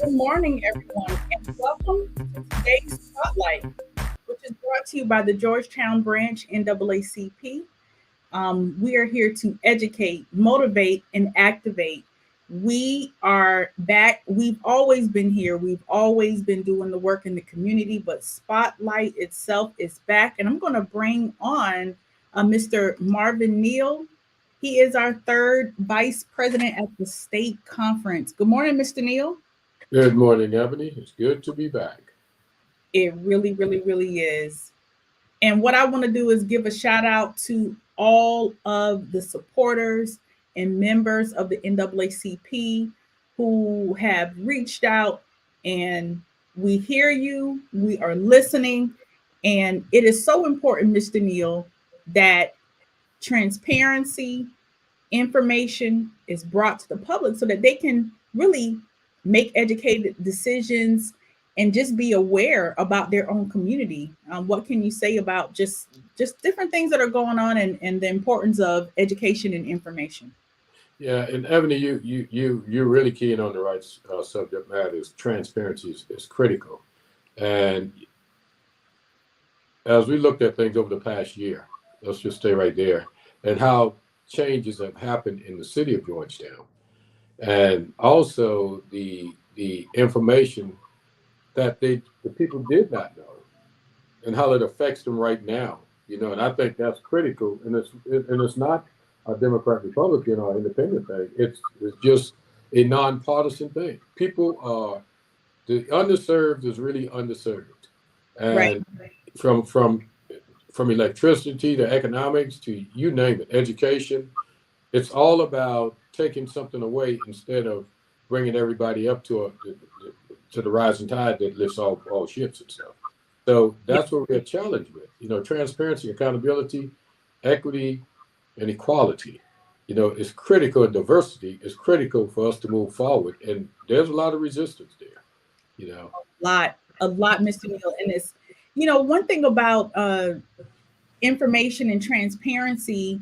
Good morning, everyone, and welcome to today's Spotlight, which is brought to you by the Georgetown Branch NAACP. We are here to educate, motivate, and activate. We are back. We've always been here. We've always been doing the work in the community, but Spotlight itself is back. And I'm going to bring on Mr. Marvin Neal. He is our third vice president at the state conference. Good morning, Mr. Neal. Good morning, Ebony. It's good to be back. It really, really, really is. And what I want to do is give a shout out to all of the supporters and members of the NAACP who have reached out, and we hear you, we are listening. And it is so important, Mr. Neal, that transparency, information is brought to the public so that they can really make educated decisions and just be aware about their own community. What can you say about just different things that are going on, and the importance of education and information? Yeah, and Ebony, you're really keen on the right subject matter. Is transparency is critical, and as we looked at things over the past year, let's just stay right there, and how changes have happened in the city of Georgetown, and also the information that the people did not know, and how it affects them right now. And I think that's critical, and it's not a Democrat, Republican, or independent thing. It's just a nonpartisan thing. People are the underserved is really underserved, Right. and from electricity to economics to you name it, education, it's all about taking something away instead of bringing everybody up to the rising tide that lifts all ships and stuff. So that's what we're challenged with. Transparency, accountability, equity, and equality. Is critical, and diversity is critical for us to move forward. And there's a lot of resistance there. You know. A lot, Mr. Neal. And it's, one thing about information and transparency,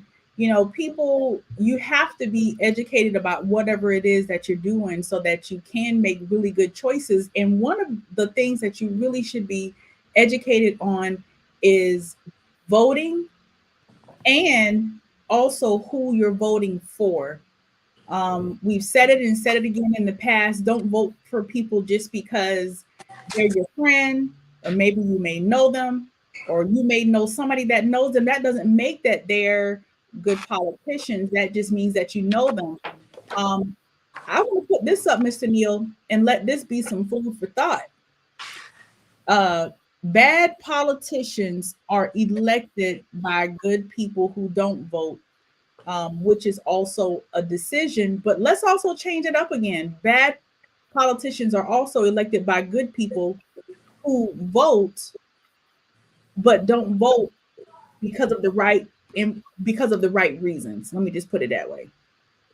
people, you have to be educated about whatever it is that you're doing so that you can make really good choices. And one of the things that you really should be educated on is voting, and also who you're voting for. We've said it and said it again in the past. Don't vote for people just because they're your friend, or maybe you may know them, or you may know somebody that knows them. That doesn't make that they're good politicians. That just means that you know them. Um, I want to put this up, Mr. Neal, and let this be some food for thought. Bad politicians are elected by good people who don't vote, which is also a decision. But let's also change it up again. Bad politicians are also elected by good people who vote, but don't vote because of the right because of the right reasons. Let me just put it that way.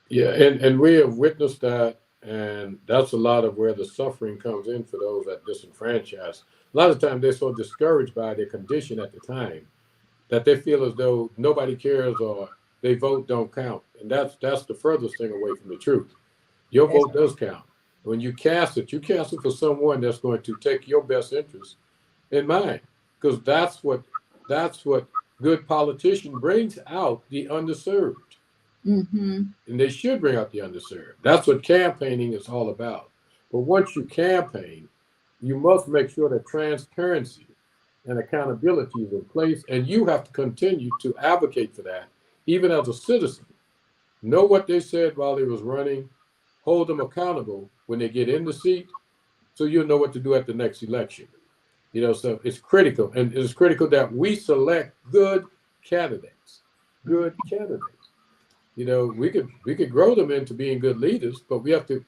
Yeah, and we have witnessed that, and that's a lot of where the suffering comes in for those that disenfranchised. A lot of times they're so discouraged by their condition at the time that they feel as though nobody cares or they vote don't count, and that's the furthest thing away from the truth. Your That's vote does count. When you cast it for someone that's going to take your best interest in mind, because that's what good politician brings out the underserved, mm-hmm. and they should bring out the underserved. That's what campaigning is all about. But once you campaign, you must make sure that transparency and accountability is in place, and you have to continue to advocate for that, even as a citizen. Know what they said while they was running, hold them accountable when they get in the seat, so you'll know what to do at the next election. So it's critical, and it's critical that we select good candidates. Good candidates. We could grow them into being good leaders, but we have to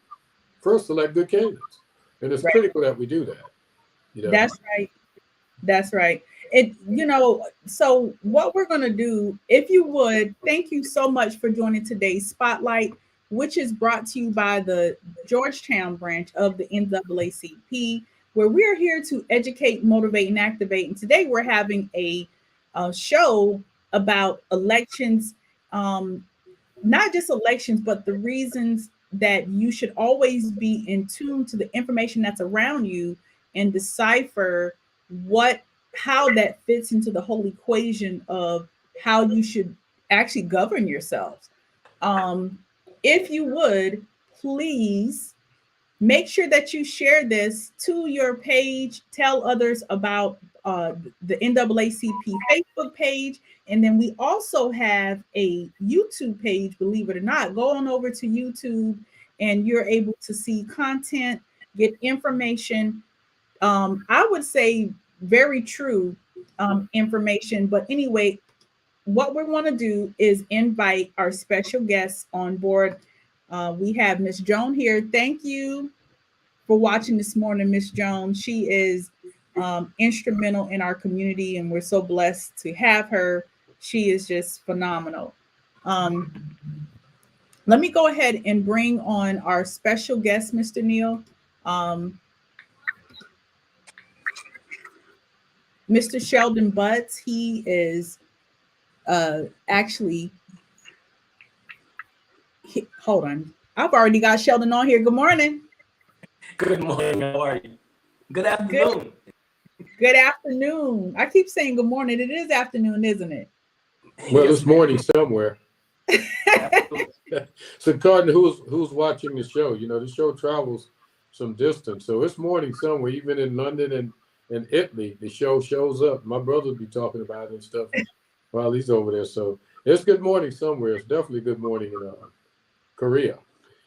first select good candidates, and it's Right. critical that we do that. You know. That's right. That's right. So what we're going to do, if you would, thank you so much for joining today's Spotlight, which is brought to you by the Georgetown branch of the NAACP, where we're here to educate, motivate, and activate. And today we're having a show about elections, not just elections, but the reasons that you should always be in tune to the information that's around you and decipher how that fits into the whole equation of how you should actually govern yourselves. If you would, please make sure that you share this to your page. Tell others about the NAACP Facebook page. And then we also have a YouTube page, believe it or not. Go on over to YouTube and you're able to see content, get information. I would say very true information. But anyway, what we want to do is invite our special guests on board. We have Miss Joan here. Thank you for watching this morning, Miss Joan. She is instrumental in our community, and we're so blessed to have her. She is just phenomenal. Let me go ahead and bring on our special guest, Mr. Neal. Mr. Sheldon Butts. He is hold on. I've already got Sheldon on here. Good morning. Good morning. How are you? Good afternoon. Good afternoon. I keep saying good morning. It is afternoon, isn't it? Well, it's morning somewhere. So, according to who's watching the show, the show travels some distance, so it's morning somewhere. Even in London and Italy, the show shows up. My brother will be talking about it and stuff while he's over there. So it's good morning somewhere. It's definitely good morning in Korea.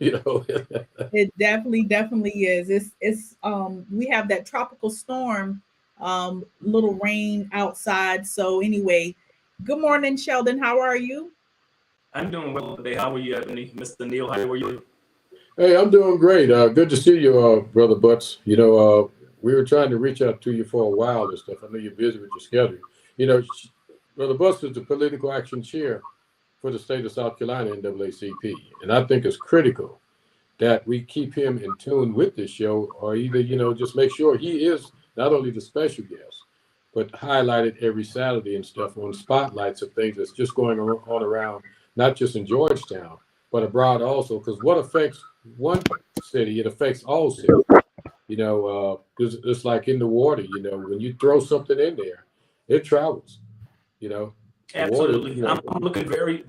It definitely is. It's we have that tropical storm, little rain outside. So anyway, good morning, Sheldon. How are you? I'm doing well today. How are you, Mr. Neal? How are you? Hey, I'm doing great. Good to see you, Brother Butts. We were trying to reach out to you for a while and stuff. I know you're busy with your schedule. Brother Butts is the political action chair for the state of South Carolina, NAACP. And I think it's critical that we keep him in tune with this show, or either, just make sure he is not only the special guest, but highlighted every Saturday and stuff on spotlights of things that's just going on around, not just in Georgetown, but abroad also. Because what affects one city, it affects all cities. Because it's like in the water, when you throw something in there, it travels, Absolutely. Water, I'm looking very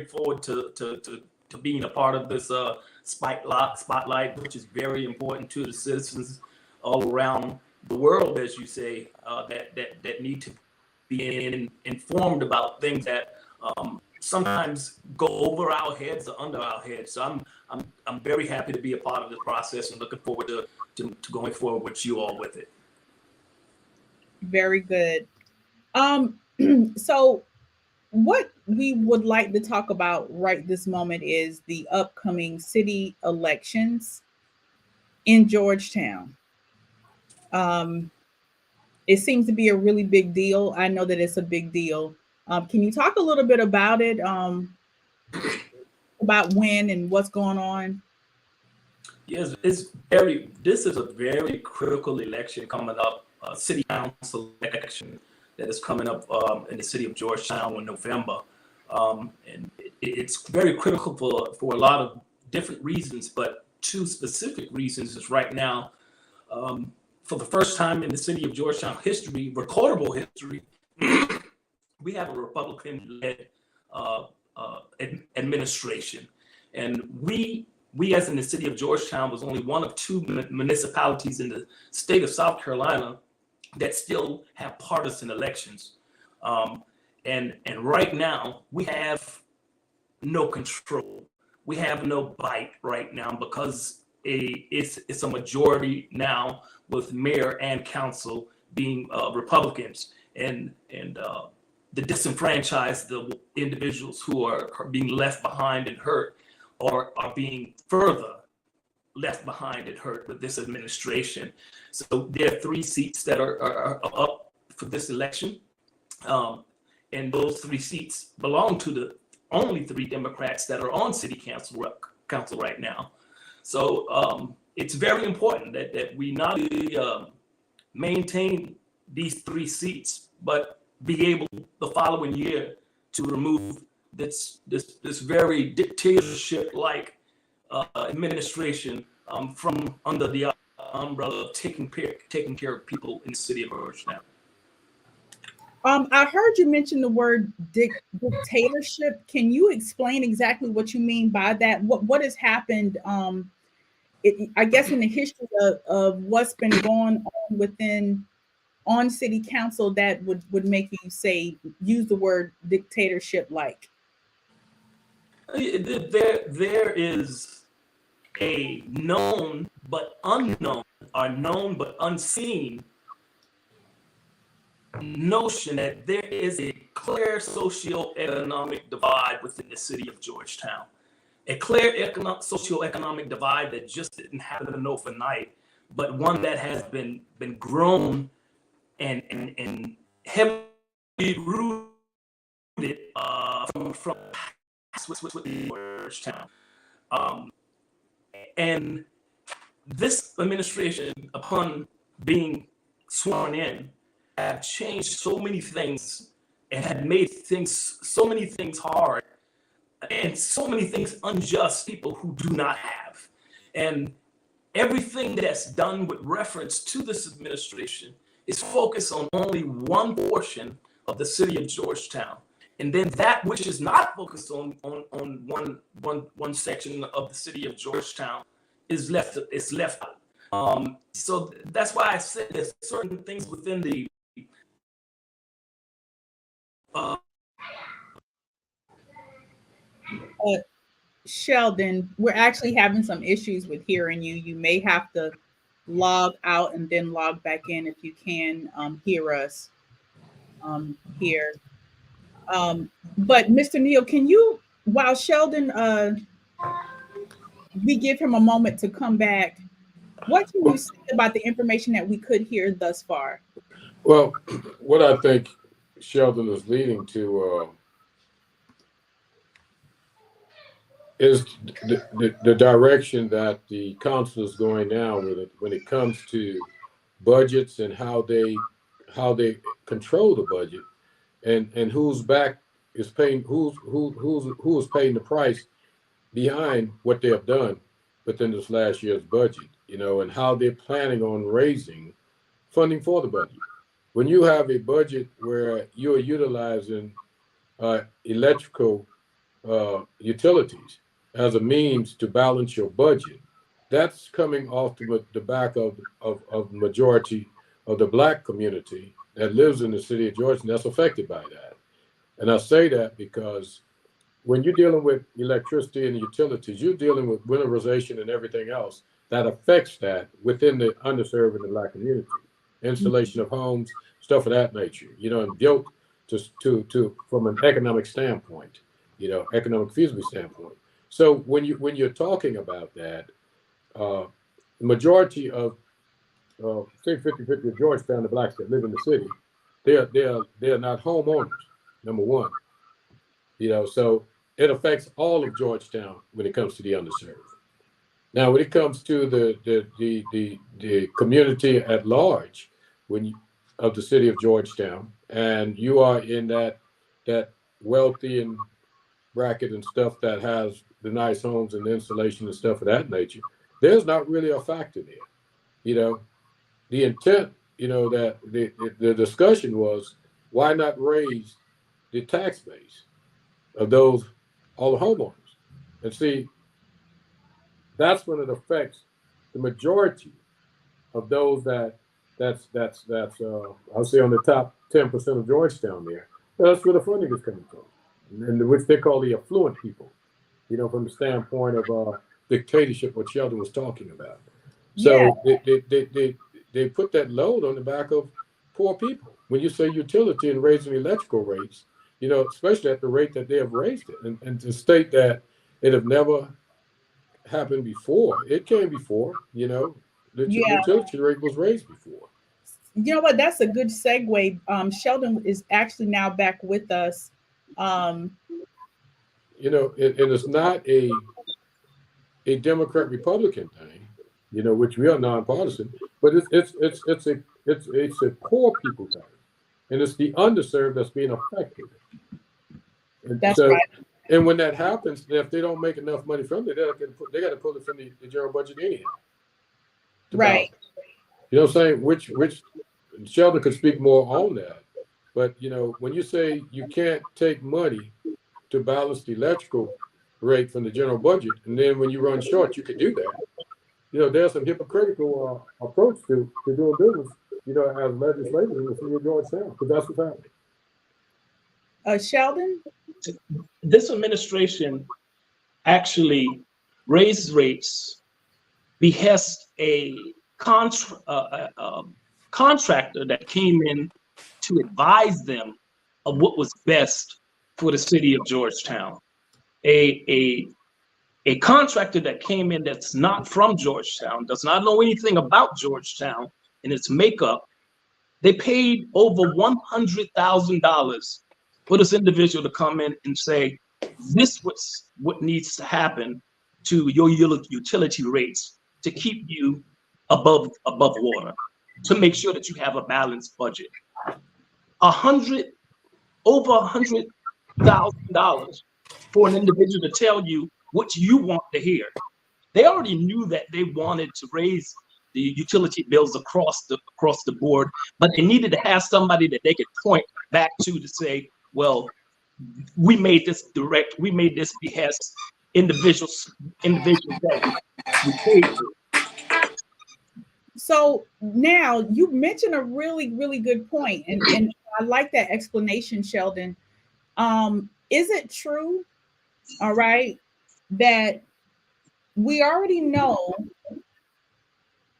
forward to being a part of this spotlight, which is very important to the citizens all around the world, as you say, that need to be informed about things that sometimes go over our heads or under our heads. So I'm very happy to be a part of this process and looking forward to going forward with you all with it. Very good. So what we would like to talk about right this moment is the upcoming city elections in Georgetown. It seems to be a really big deal. I know that it's a big deal. Can you talk a little bit about it, about when and what's going on? Yes, this is a very critical election coming up, city council election that is coming up in the city of Georgetown in November. And it's very critical for a lot of different reasons, but two specific reasons is right now, for the first time in the city of Georgetown history, recordable history, we have a Republican-led administration. And we as in the city of Georgetown was only one of two municipalities in the state of South Carolina that still have partisan elections. And right now we have no control. We have no bite right now because it's a majority now with mayor and council being Republicans, and the disenfranchised, the individuals who are being left behind and hurt or are being further left behind and hurt with this administration. So there are 3 seats that are up for this election. And those 3 seats belong to the only 3 Democrats that are on city council right now. So it's very important that we not only maintain these 3 seats, but be able the following year to remove this very dictatorship-like administration from under the umbrella of taking care of people in the city of Georgetown. I heard you mention the word dictatorship. Can you explain exactly what you mean by that? What has happened? I guess in the history of what's been going on on city council that would make you use the word dictatorship like. There is a known but unknown, or known but unseen notion that there is a clear socioeconomic divide within the city of Georgetown. A clear socioeconomic divide that just didn't happen overnight, but one that has been grown and heavily rooted from Georgetown. And this administration, upon being sworn in, have changed so many things and had made so many things hard and so many things unjust people who do not have. And everything that's done with reference to this administration is focused on only one portion of the city of Georgetown. And then that which is not focused on one section of the city of Georgetown is left out. So that's why I said there's certain things within the Sheldon, we're actually having some issues with hearing you. You may have to log out and then log back in if you can hear us here. But Mr. Neal, can you, while Sheldon, we give him a moment to come back, what can you say about the information that we could hear thus far? Well, what I think Sheldon is leading to is the direction that the council is going now with it when it comes to budgets and how they control the budget and who's back is paying who's paying the price behind what they have done within this last year's budget, and how they're planning on raising funding for the budget. When you have a budget where you're utilizing electrical utilities as a means to balance your budget, that's coming off the back of the majority of the Black community that lives in the city of Georgetown that's affected by that. And I say that because when you're dealing with electricity and utilities, you're dealing with winterization and everything else that affects that within the underserved and the Black community. Installation of homes, stuff of that nature, and built to from an economic standpoint, economic feasibility standpoint. So when you're talking about that, the majority of say 50-50 of Georgetown, the Blacks that live in the city, they're not homeowners, number one. So it affects all of Georgetown when it comes to the underserved. Now, when it comes to the community at large, of the city of Georgetown, and you are in that wealthy and bracket and stuff that has the nice homes and the insulation and stuff of that nature, there's not really a factor there. The intent, that the discussion was, why not raise the tax base of all the homeowners? And see, that's when it affects the majority of those that's I'll say on the top 10% of Georgetown there. That's where the funding is coming from, and which they call the affluent people, from the standpoint of dictatorship, what Sheldon was talking about. So yeah. They put that load on the back of poor people. When you say utility and raising electrical rates, especially at the rate that they have raised it, and to state that it have never happened before, it came before, the utility rate was raised before. You know what? That's a good segue. Sheldon is actually now back with us. And it's not a Democrat-Republican thing, which we are nonpartisan, but it's a poor people thing, and it's the underserved that's being affected. And that's right. And when that happens, if they don't make enough money from it, they got to pull it from the general budget anyhow. Right. You know what I'm saying? Which Sheldon could speak more on that. But, you know, when you say you can't take money to balance the electrical rate from the general budget, and then when you run short, you can do that. You know, there's some hypocritical approach to doing business, you know, as legislators in the city of Georgetown, because that's what's happening. Sheldon? This administration actually raised rates, behest a contractor that came in to advise them of what was best for the city of Georgetown. A contractor that came in that's not from Georgetown, does not know anything about Georgetown and its makeup. They paid over $100,000 for this individual to come in and say, this was what needs to happen to your utility rates to keep you above water, to make sure that you have a balanced budget. Over $100,000 for an individual to tell you what you want to hear. They already knew that they wanted to raise the utility bills across the board, but they needed to have somebody that they could point back to say, well, we made this behest individual that we paid for. So now you mentioned a really, really good point, and I like that explanation, Sheldon. Is it true, all right, that we already know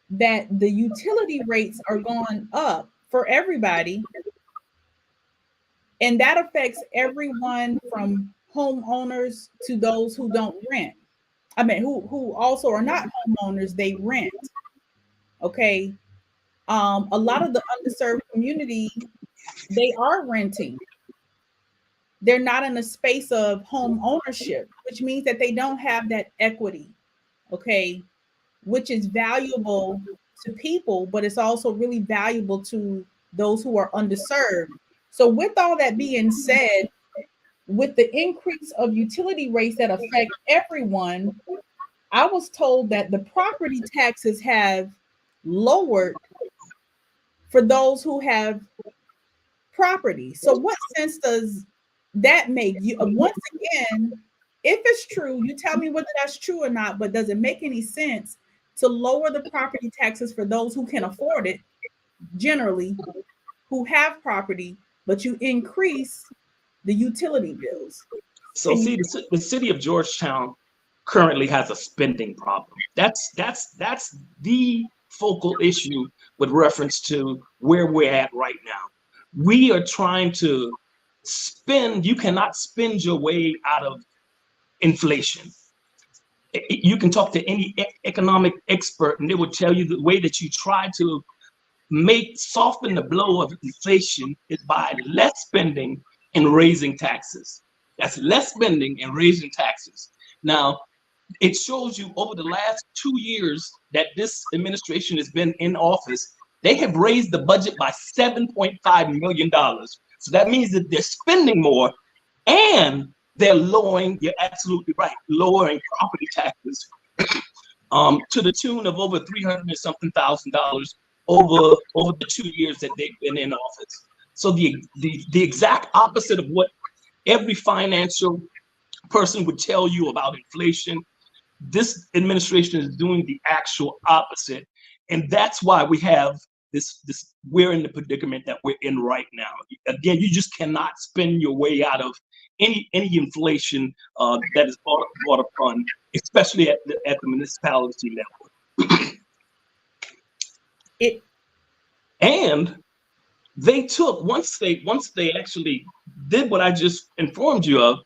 that the utility rates are going up for everybody, and that affects everyone from homeowners to those who don't rent? I mean, who also are not homeowners, they rent. Okay. A lot of the underserved community, they are renting. They're not in a space of home ownership, which means that they don't have that equity, okay, which is valuable to people, but it's also really valuable to those who are underserved. So with all that being said, with the increase of utility rates that affect everyone, I was told that the property taxes have lowered for those who have property. So what sense does that make? You once again, if it's true, you tell me whether that's true or not, but does it make any sense to lower the property taxes for those who can afford it, generally, who have property, but you increase the utility bills? So see, the city of Georgetown currently has a spending problem. That's the focal issue with reference to where we're at right now. We are trying to spend. You cannot spend your way out of inflation. You can talk to any economic expert and they will tell you the way that you try to soften the blow of inflation is by less spending and raising taxes. That's less spending and raising taxes. Now, it shows you over the last 2 years that this administration has been in office, they have raised the budget by $7.5 million. So that means that they're spending more and they're lowering, you're absolutely right, lowering property taxes to the tune of over $300 and something thousand over the 2 years that they've been in office. So the exact opposite of what every financial person would tell you about inflation, this administration is doing the actual opposite. And that's why we have we're in the predicament that we're in right now. Again, you just cannot spend your way out of any inflation that is brought upon, especially at the municipality level. And they took, once they actually did what I just informed you of,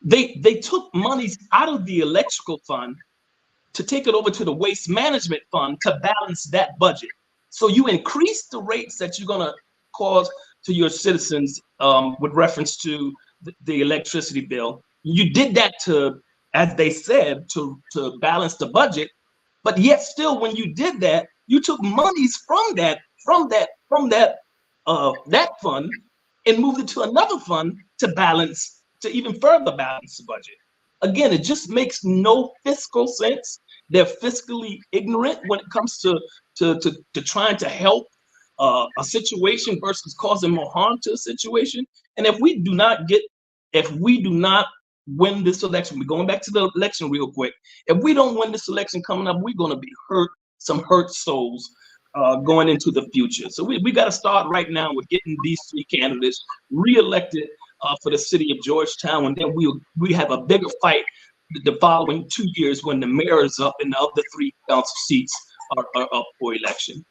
they took monies out of the electrical fund to take it over to the waste management fund to balance that budget. So you increase the rates that you're gonna cause to your citizens with reference to the electricity bill. You did that to, as they said, to balance the budget, but yet still when you did that, you took monies from that fund and moved it to another fund to balance to even further balance the budget. Again, it just makes no fiscal sense. They're fiscally ignorant when it comes to trying to help a situation versus causing more harm to a situation. And if we do not win this election, we're going back to the election real quick. If we don't win this election coming up, we're going to be some hurt souls going into the future. So we got to start right now with getting these three candidates reelected for the city of Georgetown, and then we have a bigger fight the following 2 years when the mayor is up and the other three council seats are up for election.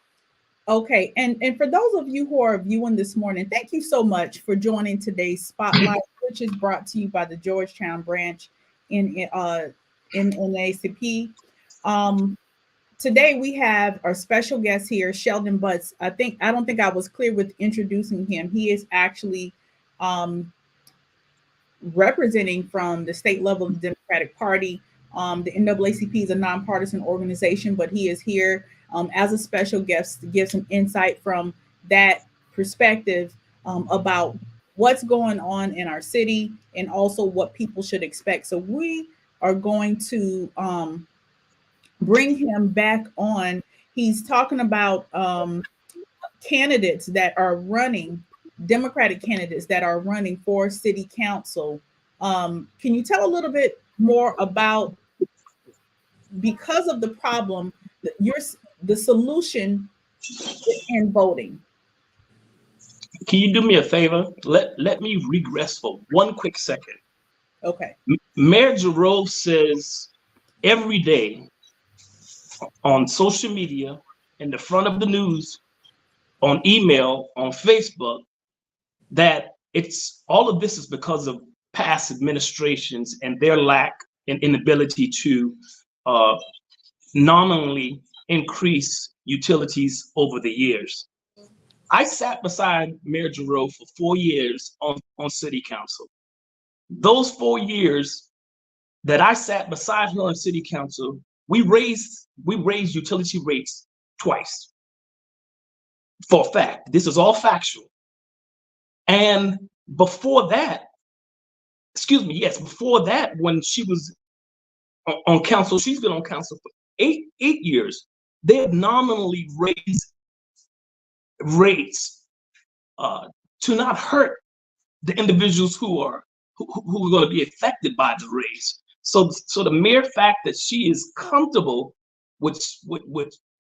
Okay, and for those of you who are viewing this morning, thank you so much for joining today's Spotlight, which is brought to you by the Georgetown branch in NAACP. Today we have our special guest here, Sheldon Butts. I don't think I was clear with introducing him. He is actually representing from the state level of the Democratic Party. The NAACP is a nonpartisan organization, but he is here as a special guest to give some insight from that perspective about what's going on in our city and also what people should expect. So we are going to bring him back on. He's talking about candidates that are running, Democratic candidates that are running for city council. Can you tell a little bit more about, because of the problem, the solution in voting? Can you do me a favor? Let me regress for 1 quick second. Okay. Mayor Giroux says every day on social media, in the front of the news, on email, on Facebook, that all of this is because of past administrations and their lack and inability to nominally increase utilities over the years. I sat beside Mayor Giroux for 4 years on city council. Those 4 years that I sat beside her on city council, we raised utility rates twice. For a fact, this is all factual. And before that, before that, when she was on council, she's been on council for eight years. They have nominally raised rates to not hurt the individuals who are going to be affected by the raise. So the mere fact that she is comfortable with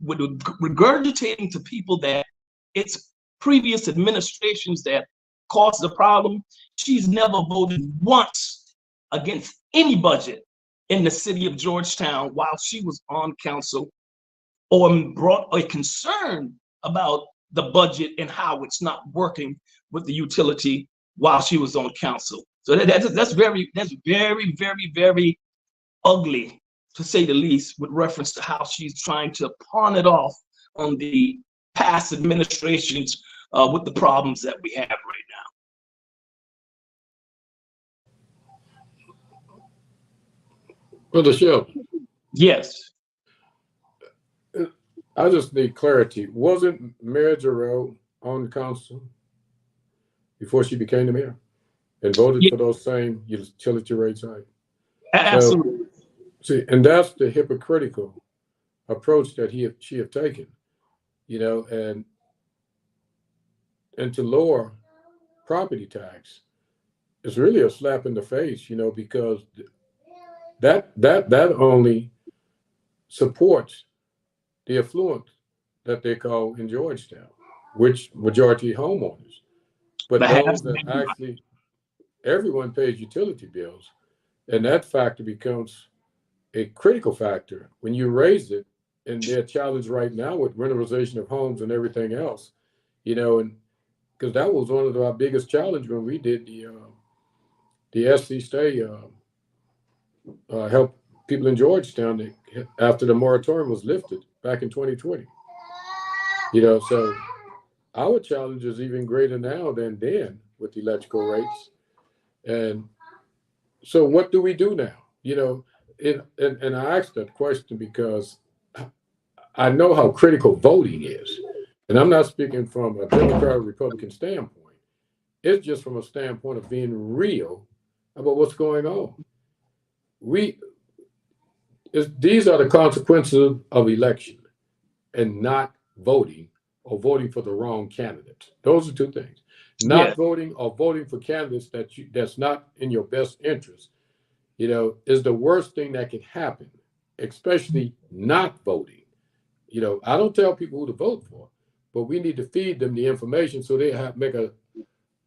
regurgitating to people that it's previous administrations that caused the problem, she's never voted once against any budget in the city of Georgetown while she was on council, or brought a concern about the budget and how it's not working with the utility while she was on council. So that's very, very, very ugly, to say the least, with reference to how she's trying to pawn it off on the past administrations with the problems that we have right now. Brother Sheldon. Yes. I just need clarity. Wasn't Mayor Giroux on council before she became the mayor and voted for those same utility rates? Right? Absolutely. So, see, and that's the hypocritical approach that she have taken, and to lower property tax is really a slap in the face, because that only supports the affluent that they call in Georgetown, which majority homeowners. But those that actually, everyone pays utility bills, and that factor becomes a critical factor when you raise it. And they're challenged right now with renovarization of homes and everything else, and because that was one of our biggest challenges when we did the SC Stay help people in Georgetown after the moratorium was lifted back in 2020. So our challenge is even greater now than then with the electrical rates. And so what do we do now? And I asked that question because I know how critical voting is. And I'm not speaking from a Democrat or Republican standpoint. It's just from a standpoint of being real about what's going on. These are the consequences of election and not voting or voting for the wrong candidate. Those are two things. Not voting or voting for candidates that's not in your best interest, is the worst thing that can happen, especially not voting. I don't tell people who to vote for, but we need to feed them the information so they make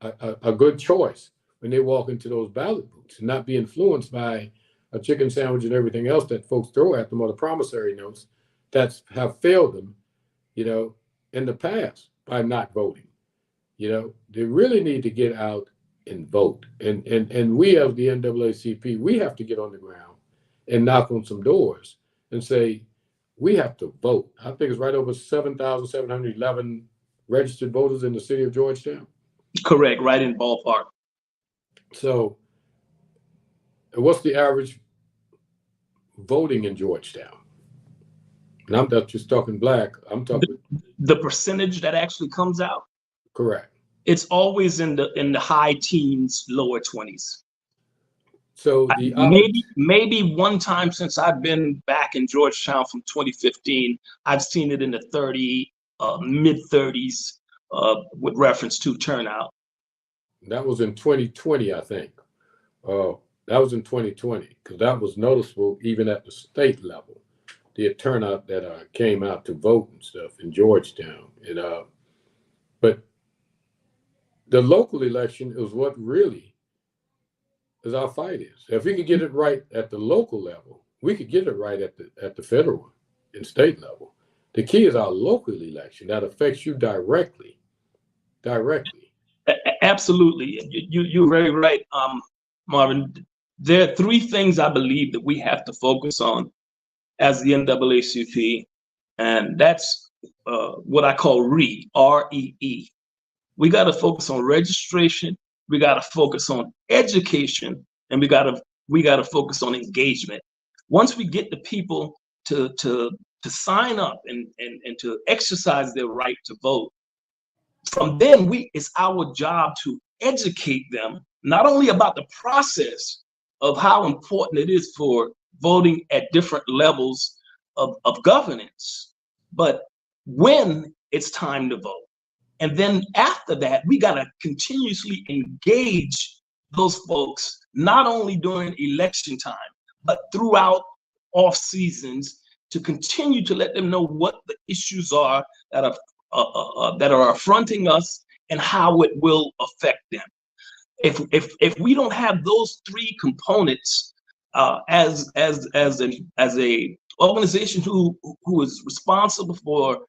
a good choice when they walk into those ballot booths and not be influenced by a chicken sandwich and everything else that folks throw at them, or the promissory notes that have failed them, in the past by not voting. They really need to get out and vote. And we as the NAACP, we have to get on the ground and knock on some doors and say, we have to vote. I think it's right over 7,711 registered voters in the city of Georgetown. Correct, right in ballpark. So what's the average voting in Georgetown? And I'm not just talking Black, I'm talking the percentage that actually comes out. Correct. It's always in the high teens, lower 20s. So maybe one time since I've been back in Georgetown from 2015, I've seen it in the mid 30s with reference to turnout. That was in 2020, I think. That was in 2020, because that was noticeable even at the state level. The turnout that came out to vote and stuff in Georgetown. But the local election is what really is our fight is. If we could get it right at the local level, we could get it right at the federal and state level. The key is our local election that affects you directly. Absolutely, you're very right, Marvin. There are three things I believe that we have to focus on as the NAACP, and that's what I call REE. We got to focus on registration. We got to focus on education, and we got to focus on engagement. Once we get the people to sign up and to exercise their right to vote, from then it's our job to educate them not only about the process of how important it is for voting at different levels of governance, but when it's time to vote. And then after that, we got to continuously engage those folks, not only during election time, but throughout off seasons, to continue to let them know what the issues are that are affronting us and how it will affect them. If we don't have those three components as a organization who is responsible for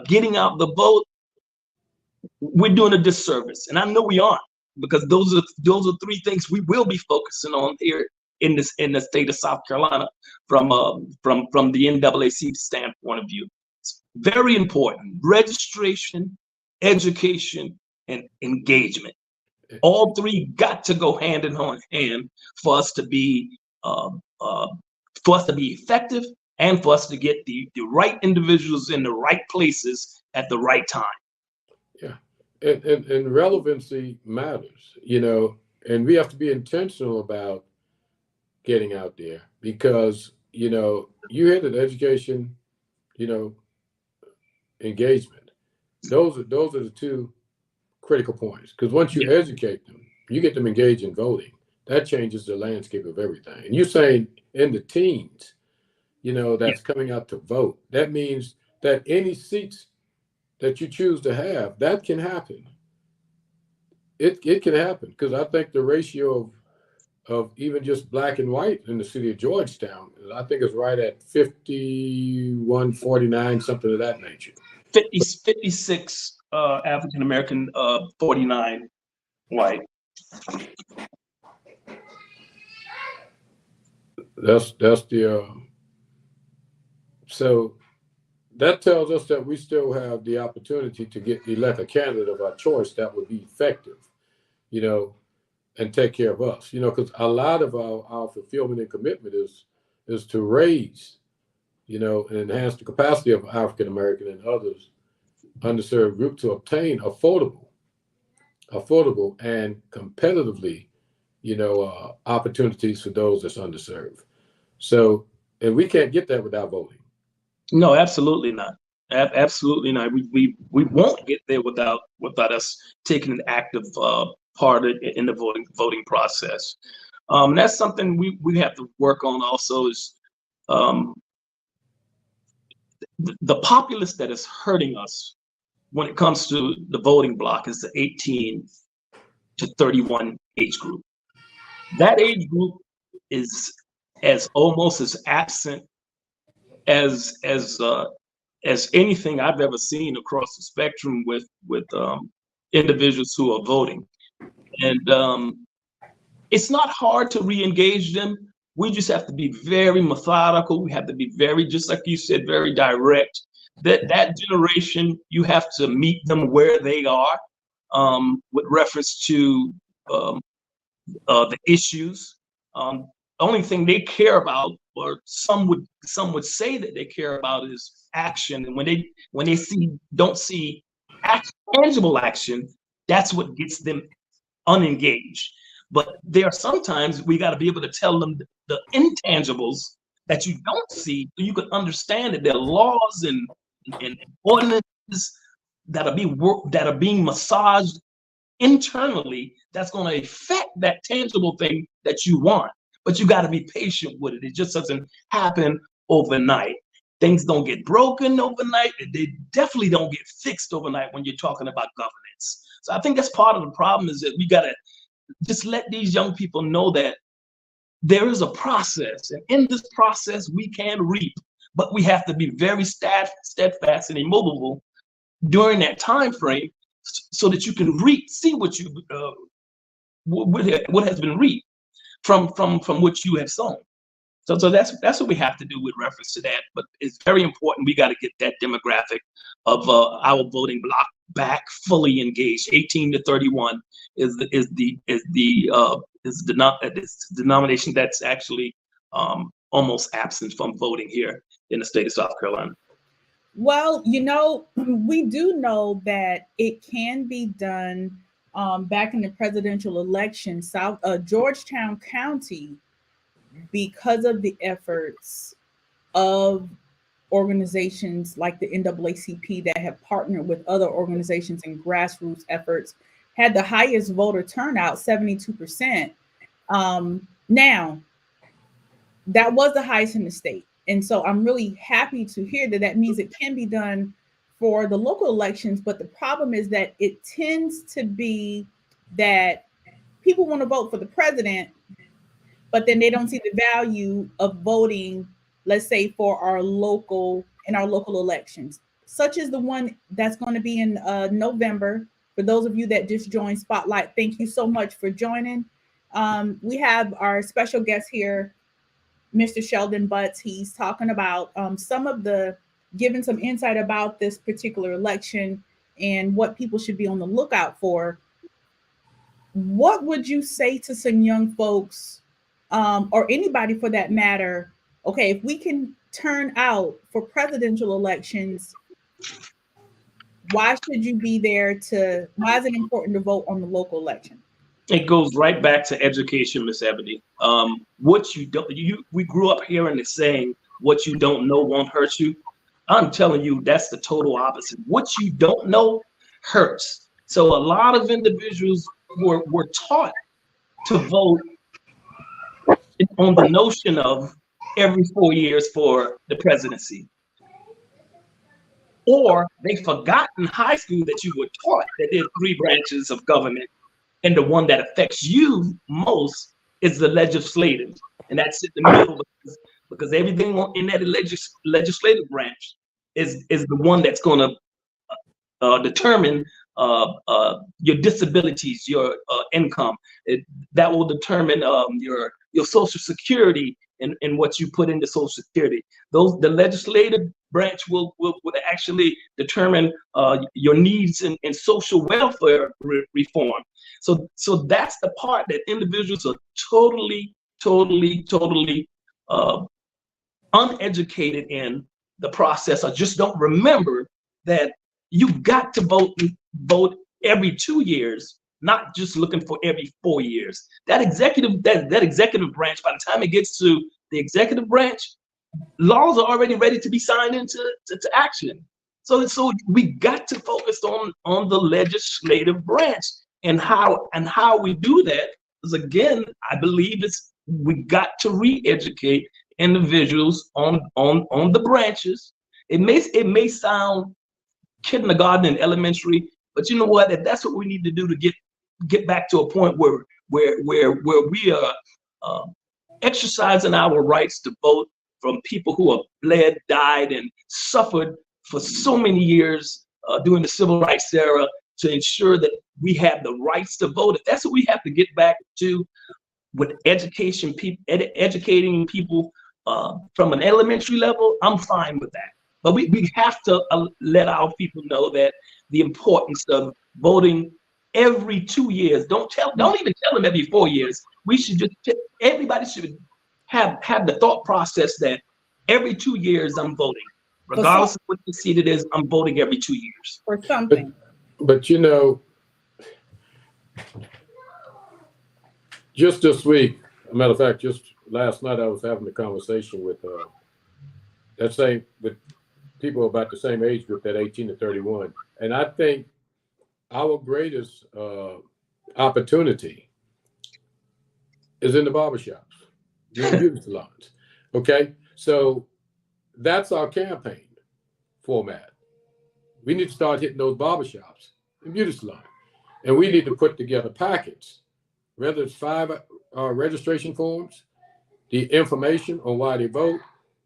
getting out the vote, we're doing a disservice. And I know we aren't, because those are three things we will be focusing on here in the state of South Carolina from the NAACP standpoint of view. It's very important: registration, education, and engagement. All three got to go hand in hand for us to be effective, and for us to get the right individuals in the right places at the right time. Yeah, and relevancy matters, and we have to be intentional about getting out there, because you hit it, education, engagement. Those are the two critical points, because once you educate them, you get them engaged in voting, that changes the landscape of everything. And you're saying in the teens, that's coming out to vote. That means that any seats that you choose to have, that can happen. It can happen, because I think the ratio of even just Black and white in the city of Georgetown, I think it's right at 51-49, something of that nature. 56 African American, 49 white. That's the so that tells us that we still have the opportunity to elect a candidate of our choice that would be effective, and take care of us, because a lot of our fulfillment and commitment is to raise, and enhance the capacity of African American and others underserved group to obtain affordable and competitively, opportunities for those that's underserved. So, and we can't get that without voting. No, absolutely not. Absolutely not. We won't get there without us taking an active part in the voting process. That's something we have to work on also is the populace that is hurting us when it comes to the voting block is the 18 to 31 age group. That age group is almost as absent as anything I've ever seen across the spectrum with individuals who are voting. And it's not hard to re-engage them. We just have to be very methodical. We have to be very, just like you said, very direct. That generation, you have to meet them where they are with reference to the issues. The only thing they care about, or some would say that they care about, is action. And when they don't see tangible action, that's what gets them unengaged. But there are sometimes we got to be able to tell them the intangibles that you don't see, so you can understand that there are laws and ordinances that are being massaged internally that's going to affect that tangible thing that you want. But you got to be patient with it. It just doesn't happen overnight. Things don't get broken overnight. They definitely don't get fixed overnight when you're talking about governance. So I think that's part of the problem, is that we got to just let these young people know that there is a process, and in this process we can reap, but we have to be very steadfast and immovable during that time frame, so that you can see what has been reaped from what you have sown. So that's what we have to do with reference to that. But it's very important. We got to get that demographic of our voting block back fully engaged. 18 to 31 is the denomination that's actually almost absent from voting here in the state of South Carolina. Well, we do know that it can be done. Back in the presidential election, Georgetown County, because of the efforts of organizations like the NAACP that have partnered with other organizations and grassroots efforts, had the highest voter turnout, 72%. Now, that was the highest in the state. And so I'm really happy to hear that means it can be done for the local elections. But the problem is that it tends to be that people want to vote for the president, but then they don't see the value of voting, let's say, for our local elections, such as the one that's going to be in November. For those of you that just joined Spotlight, thank you so much for joining. We have our special guest here, Mr. Sheldon Butts. He's talking about giving some insight about this particular election and what people should be on the lookout for. What would you say to some young folks, or anybody for that matter? Okay, if we can turn out for presidential elections, why should you be there why is it important to vote on the local election? It goes right back to education, Miss Ebony. We grew up hearing the saying, what you don't know won't hurt you. I'm telling you, that's the total opposite. What you don't know hurts. So a lot of individuals were taught to vote on the notion of every 4 years for the presidency. Or they forgot in high school that you were taught that there are 3 branches of government, and the one that affects you most is the legislative. And that's in the middle, because everything in that legislative branch is the one that's going to determine your disabilities, your income. That will determine your Social Security and what you put into Social Security. The legislative branch will actually determine your needs in social welfare reform. So that's the part that individuals are totally uneducated in the process, or just don't remember that you've got to vote every 2 years not just looking for every 4 years. That executive branch, by the time it gets to the executive branch, laws are already ready to be signed into action. So we got to focus on the legislative branch, and how we do that is, again, I believe we got to re-educate individuals on the branches. It may sound kindergarten and elementary, but you know what? That's what we need to do to get back to a point where we are exercising our rights to vote from people who have bled, died, and suffered for so many years during the civil rights era, to ensure that we have the rights to vote. If that's what we have to get back to, with educating people from an elementary level, I'm fine with that. But we have to let our people know that the importance of voting every 2 years. Don't even tell them every 4 years. Everybody should have the thought process that every 2 years I'm voting, regardless of what the seat it is. I'm voting every 2 years for something. But you know, just this week, as a matter of fact, just last night, I was having a conversation with with people about the same age group, that 18 to 31, and I think our greatest opportunity is in the barbershops, in the beauty salons. Okay, so that's our campaign format. We need to start hitting those barbershops and beauty salons, and we need to put together packets, whether it's 5 registration forms, the information on why they vote,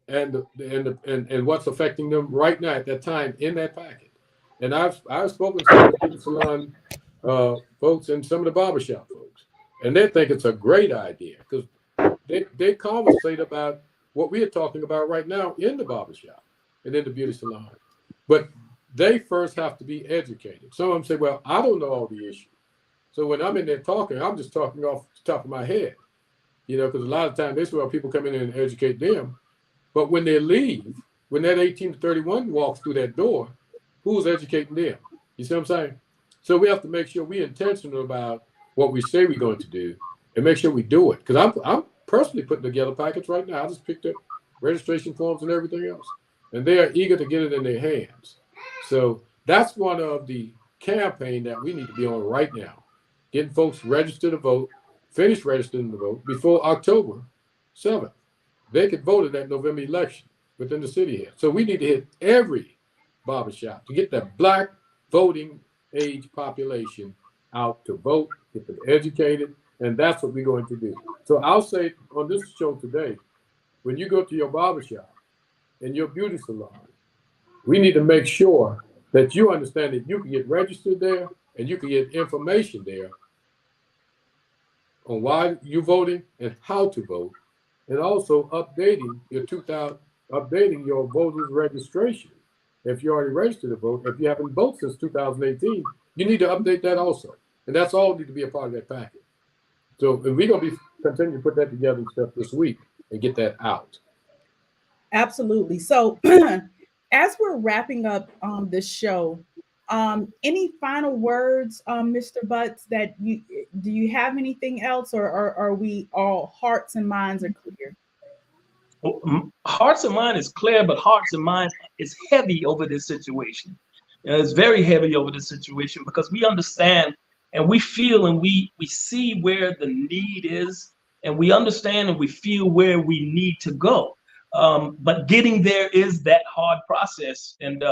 and what's affecting them right now at that time in that packet. And I've spoken to some of the beauty salon folks and some of the barbershop folks, and they think it's a great idea, because they conversate about what we are talking about right now in the barbershop and in the beauty salon. But they first have to be educated. Some of them say, well, I don't know all the issues. So when I'm in there talking, I'm just talking off the top of my head, because a lot of times this is where people come in and educate them. But when they leave, when that 18 to 31 walks through that door, who's educating them? You see what I'm saying? So we have to make sure we're intentional about what we say we're going to do, and make sure we do it. Because I'm personally putting together packets right now. I just picked up registration forms and everything else, and they are eager to get it in their hands. So that's one of the campaign that we need to be on right now, getting folks registered to vote, finish registering to vote before October 7th. They could vote in that November election within the city here. So we need to hit every barbershop to get that Black voting age population out to vote, get them educated, and that's what we're going to do. So I'll say on this show today, when you go to your barbershop and your beauty salon, we need to make sure that you understand that you can get registered there and you can get information there on why you're voting and how to vote, and also updating your voters registration. If you already registered to vote, if you haven't voted since 2018, you need to update that also. And that's all need to be a part of that package. So we're going to be continuing to put that together and stuff this week and get that out. Absolutely. So as we're wrapping up this show, any final words, Mr. Butts, do you have anything else, or are we all hearts and minds are clear? Well, hearts and mind is clear, but hearts and minds is heavy over this situation. It's very heavy over this situation, because we understand and we feel and we see where the need is, and we understand and we feel where we need to go. But getting there is that hard process, and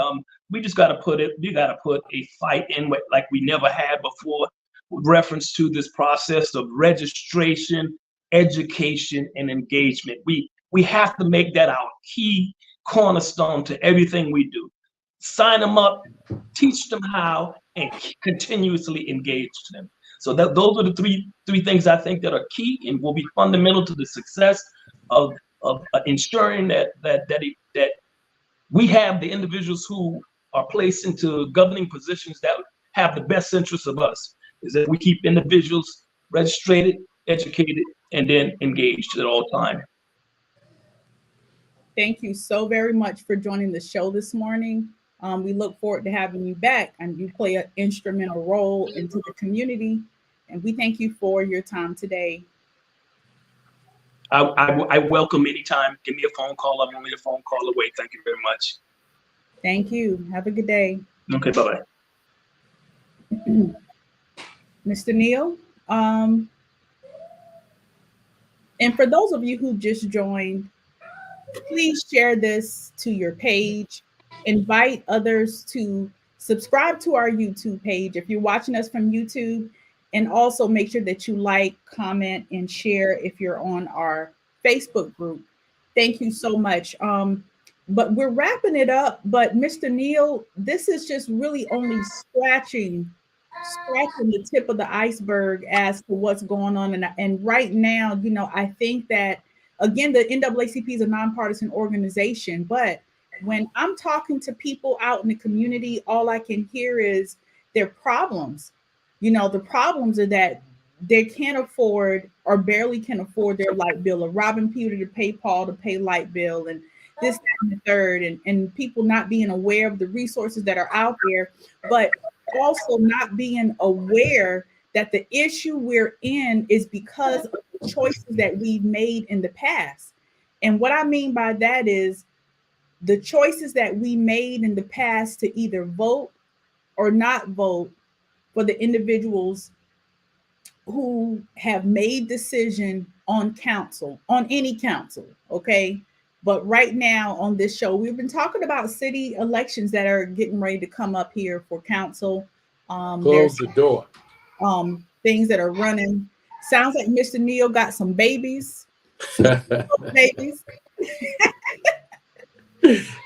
we just got to put a fight in like we never had before, with reference to this process of registration, education, and engagement. We have to make that our key cornerstone to everything we do. Sign them up, teach them how, and continuously engage them. So those are the three things I think that are key and will be fundamental to the success of ensuring that we have the individuals who are placed into governing positions that have the best interests of us. Is that we keep individuals registered, educated, and then engaged at all times. Thank you so very much for joining the show this morning. We look forward to having you back, and you play an instrumental role into the community. And we thank you for your time today. I welcome anytime. Give me a phone call. I'm only a phone call away. Thank you very much. Thank you. Have a good day. Okay, bye-bye. Mr. Neal. And for those of you who just joined, please share this to your page. Invite others to subscribe to our YouTube page if you're watching us from YouTube. And also make sure that you like, comment, and share if you're on our Facebook group. Thank you so much. But we're wrapping it up. But Mr. Neal, this is just really only scratching the tip of the iceberg as to what's going on. And right now, you know, I think that, again, the NAACP is a nonpartisan organization, but when I'm talking to people out in the community, all I can hear is their problems. You know, the problems are that they can't afford or barely can afford their light bill, or robbing Peter to pay Paul to pay light bill, and this, that, and the third, and people not being aware of the resources that are out there, but also not being aware that the issue we're in is because of the choices that we've made in the past. And what I mean by that is the choices that we made in the past to either vote or not vote for the individuals who have made decision on council, on any council, okay? But right now on this show, we've been talking about city elections that are getting ready to come up here for council. Close the door. Things that are running. Sounds like Mr. Neal got some babies. Babies.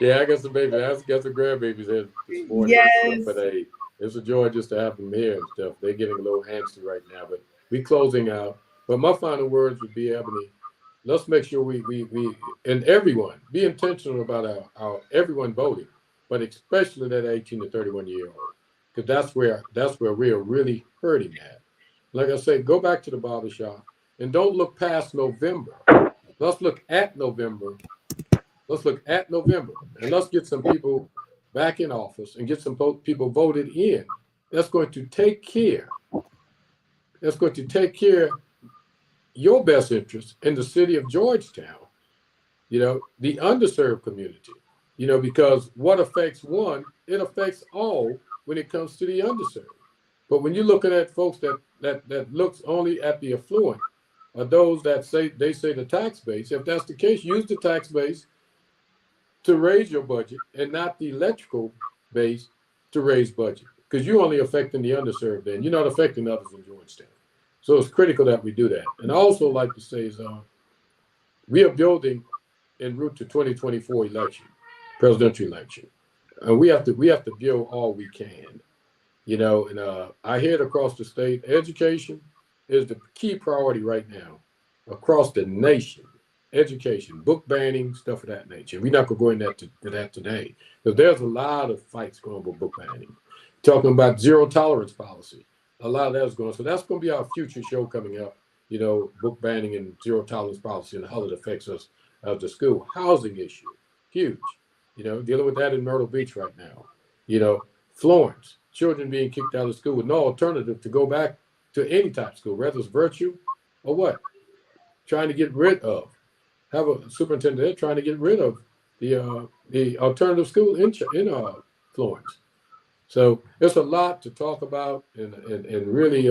Yeah, I got some babies. I got some grandbabies here this morning. Yes. But hey, it's a joy just to have them here and stuff. They're getting a little antsy right now, but we closing out. But my final words would be, Ebony, let's make sure we and everyone be intentional about our everyone voting, but especially that 18 to 31 year old, because that's where we are really hurting at. Like I say, go back to the barbershop and don't look past November. Let's look at November. Let's look at November, and let's get some people back in office and get some people voted in. That's going to take care. That's going to take care your best interest in the city of Georgetown, you know, the underserved community, you know, because what affects one, it affects all when it comes to the underserved. But when you're looking at folks that looks only at the affluent, or those that say the tax base, if that's the case, use the tax base to raise your budget and not the electrical base to raise budget, because you're only affecting the underserved then. You're not affecting others in Georgetown. So it's critical that we do that. And I also like to say is we are building en route to 2024 election, presidential election. And we have to build all we can, you know, and I hear it across the state. Education is the key priority right now across the nation. Education, book banning, stuff of that nature. We're not going to go into that today, because there's a lot of fights going with book banning. Talking about zero tolerance policy, a lot of that's going. So that's going to be our future show coming up. You know, book banning and zero tolerance policy and how it affects us as the school. Housing issue, huge. You know, dealing with that in Myrtle Beach right now. You know, Florence, children being kicked out of school with no alternative to go back to any type of school, whether it's virtual or what. Trying to get rid of. Have a superintendent there trying to get rid of the alternative school in Florence. So there's a lot to talk about and really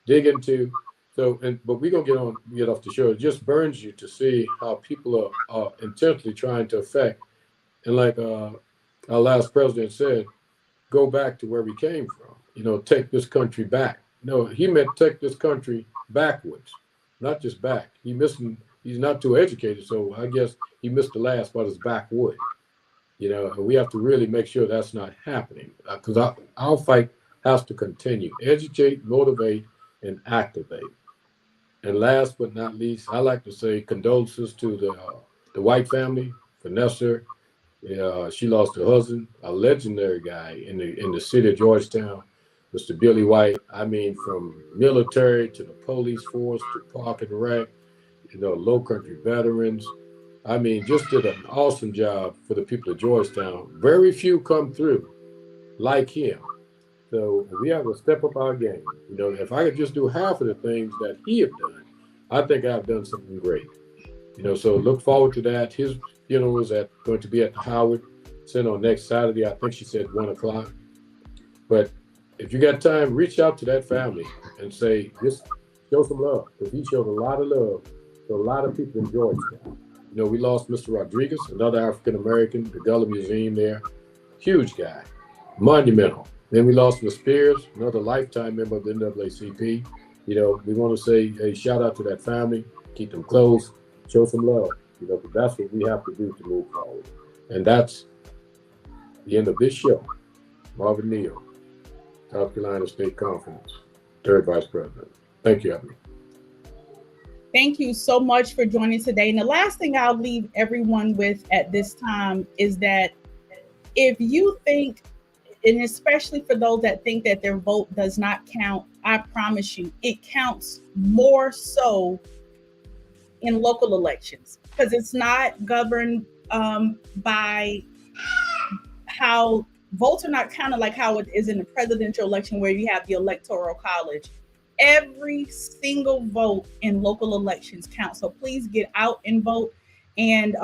dig into. So, but we're gonna get off the show. It just burns you to see how people are intentionally trying to affect. And like our last president said, go back to where we came from. You know, take this country back. No, he meant take this country backwards, not just back. He's not too educated, so I guess he missed the last part is backwood. You know, and we have to really make sure that's not happening, because our fight has to continue. Educate, motivate, and activate. And last but not least, I like to say condolences to the White family, Vanessa. She lost her husband, a legendary guy in the city of Georgetown, Mr. Billy White. I mean, from military to the police force to park and rec, you know, low country veterans. I mean, just did an awesome job for the people of Georgetown. Very few come through like him. So we have to step up our game. You know, if I could just do half of the things that he have done, I think I've done something great. You know, so look forward to that. His funeral is going to be at the Howard Center on next Saturday. I think she said 1:00. But if you got time, reach out to that family and say, just show some love, because he showed a lot of love to a lot of people in Georgetown. You know, we lost Mr. Rodriguez, another African-American, the Gullah Museum there. Huge guy, monumental. Then we lost Ms. Spears, another lifetime member of the NAACP. You know, we want to say a shout out to that family, keep them close, show some love, you know, because that's what we have to do to move forward. And that's the end of this show. Marvin Neal, South Carolina State Conference, third Vice President. Thank you, Ebony. Thank you so much for joining today. And the last thing I'll leave everyone with at this time is that if you think, and especially for those that think that their vote does not count, I promise you, it counts more so in local elections, because it's not governed by how votes are not counted like how it is in the presidential election, where you have the electoral college. Every single vote in local elections counts. So please get out and vote. And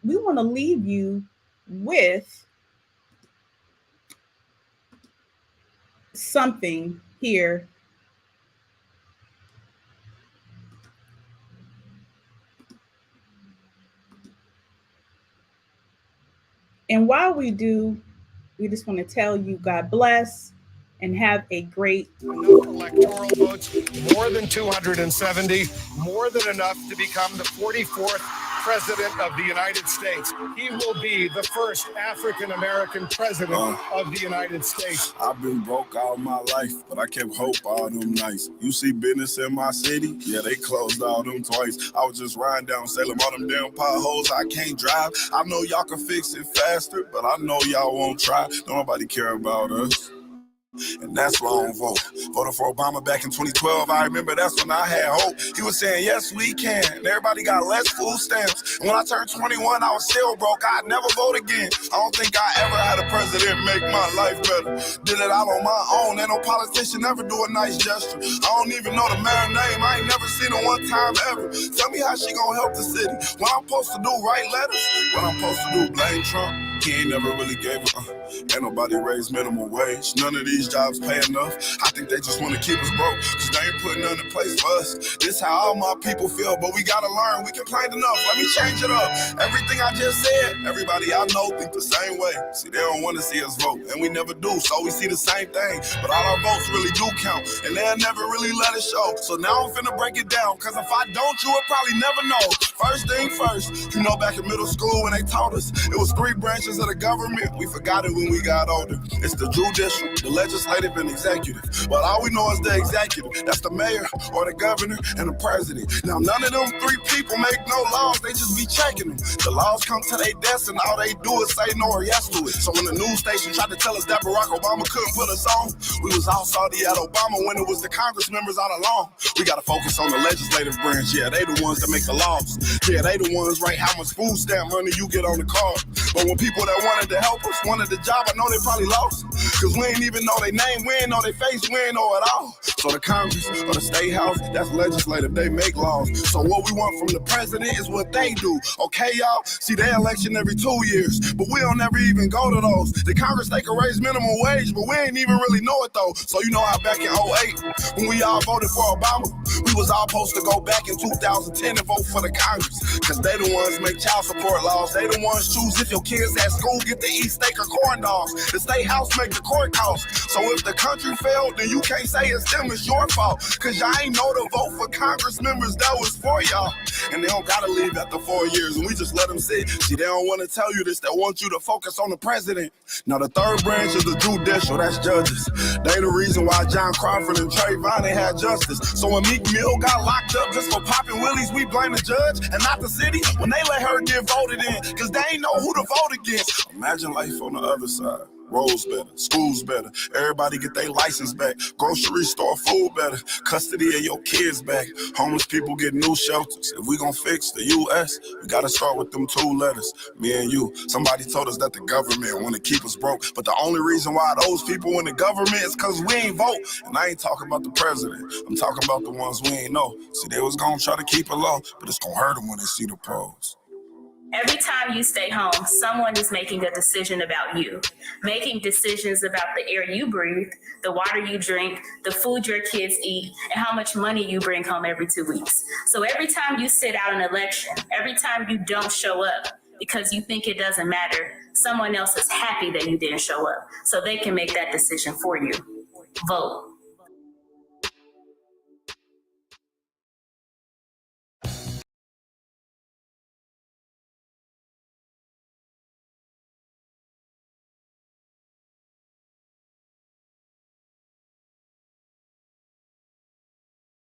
we want to leave you with something here. And while we do, we just want to tell you God bless and have a great electoral votes, more than 270, more than enough to become the 44th president of the United States. He will be the first African-American president of the United States. I've been broke all my life, but I kept hope all them nights. You see business in my city? Yeah, they closed all them twice. I was just riding down Salem, all them damn potholes. I can't drive. I know y'all can fix it faster, but I know y'all won't try. Don't nobody care about us. And that's why I don't vote. Voted for Obama back in 2012. I remember that's when I had hope. He was saying, yes, we can. And everybody got less food stamps. And when I turned 21, I was still broke. I'd never vote again. I don't think I ever had a president make my life better. Did it out on my own. Ain't no politician ever do a nice gesture. I don't even know the man's name. I ain't never seen her one time ever. Tell me how she gonna help the city. What I'm supposed to do, write letters? What I'm supposed to do, blame Trump? He ain't never really gave a ain't nobody raised minimum wage. None of these jobs pay enough. I think they just want to keep us broke, cause they ain't putting nothing in place for us. This how all my people feel, but we gotta learn. We complained enough. Let me change it up. Everything I just said, everybody I know think the same way. See, they don't want to see us vote, and we never do, so we see the same thing. But all our votes really do count, and they'll never really let it show. So now I'm finna break it down, cause if I don't, you would probably never know. First thing first, you know back in middle school when they taught us, it was 3 branches of the government. We forgot it when we got older. It's the judicial, the legislative, and executive. But all we know is the executive. That's the mayor or the governor and the president. Now none of them 3 people make no laws. They just be checking them. The laws come to their desk and all they do is say no or yes to it. So when the news station tried to tell us that Barack Obama couldn't put us on, we was all salty at Obama when it was the Congress members all along. We gotta focus on the legislative branch. Yeah, they the ones that make the laws. Yeah, they the ones write how much food stamp money you get on the card. But when people that wanted to help us wanted the job, I know they probably lost. Cause we ain't even know their name, we ain't know their face, we ain't know it all. So the Congress or the State House, that's legislative, they make laws. So what we want from the president is what they do. Okay, y'all? See, they election every 2 years, but we don't ever even go to those. The Congress, they can raise minimum wage, but we ain't even really know it though. So you know how back in 08, when we all voted for Obama, we was all supposed to go back in 2010 and vote for the Congress. Cause they the ones make child support laws. They the ones choose if your kids at school get to eat steak or corn dogs. The State House make the court calls. So if the country failed, then you can't say it's them, it's your fault. Cause y'all ain't know to vote for Congress members that was for y'all. And they don't gotta leave after 4 years, and we just let them sit. See, they don't wanna tell you this, they want you to focus on the president. Now the third branch is the judicial, that's judges. They the reason why John Crawford and Trayvon ain't had justice. So when Meek Mill got locked up just for popping willies, we blame the judge and not the city when they let her get voted in, cause they ain't know who to vote against. Imagine life on the other side. Roads better, schools better, everybody get their license back. Grocery store food better, custody of your kids back. Homeless people get new shelters. If we gon' fix the U.S., we gotta start with them 2 letters. Me and you. Somebody told us that the government wanna keep us broke, but the only reason why those people in the government is cause we ain't vote. And I ain't talking about the president, I'm talking about the ones we ain't know. See, they was gonna try to keep it low, but it's gonna hurt them when they see the pros. Every time you stay home, someone is making a decision about you, making decisions about the air you breathe, the water you drink, the food your kids eat, and how much money you bring home every 2 weeks. So every time you sit out an election, every time you don't show up because you think it doesn't matter, someone else is happy that you didn't show up so they can make that decision for you. Vote.